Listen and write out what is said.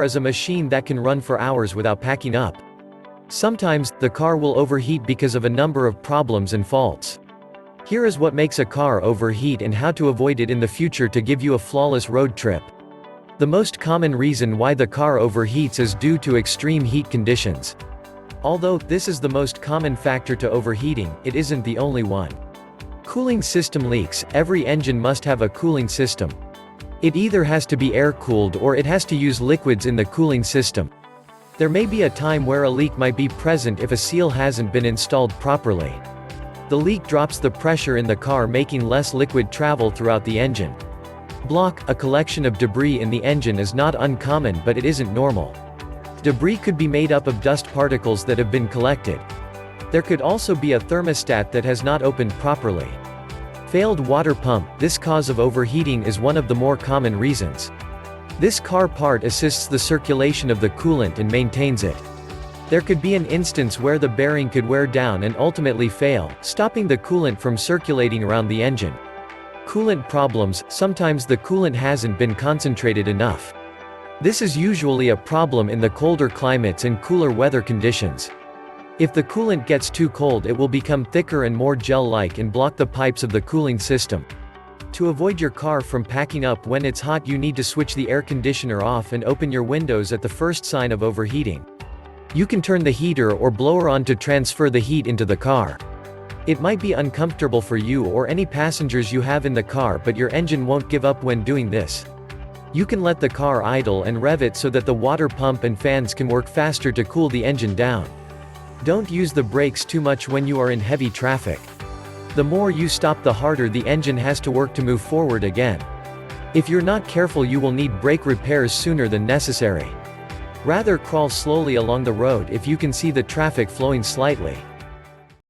is a machine that can run for hours without packing up. Sometimes, the car will overheat because of a number of problems and faults. Here is what makes a car overheat and how to avoid it in the future to give you a flawless road trip. The most common reason why the car overheats is due to extreme heat conditions. Although this is the most common factor to overheating, it isn't the only one. Cooling system leaks. Every engine must have a cooling system. It either has to be air-cooled or it has to use liquids in the cooling system. There may be a time where a leak might be present if a seal hasn't been installed properly. The leak drops the pressure in the car, making less liquid travel throughout the engine. Block. A collection of debris in the engine is not uncommon, but it isn't normal. Debris could be made up of dust particles that have been collected. There could also be a thermostat that has not opened properly. Failed water pump. This cause of overheating is one of the more common reasons. This car part assists the circulation of the coolant and maintains it. There could be an instance where the bearing could wear down and ultimately fail, stopping the coolant from circulating around the engine. Coolant problems. Sometimes the coolant hasn't been concentrated enough. This is usually a problem in the colder climates and cooler weather conditions. If the coolant gets too cold, it will become thicker and more gel-like and block the pipes of the cooling system. To avoid your car from packing up when it's hot, you need to switch the air conditioner off and open your windows at the first sign of overheating. You can turn the heater or blower on to transfer the heat into the car. It might be uncomfortable for you or any passengers you have in the car, but your engine won't give up when doing this. You can let the car idle and rev it so that the water pump and fans can work faster to cool the engine down. Don't use the brakes too much when you are in heavy traffic. The more you stop, the harder the engine has to work to move forward again. If you're not careful, you will need brake repairs sooner than necessary. Rather, crawl slowly along the road if you can see the traffic flowing slightly.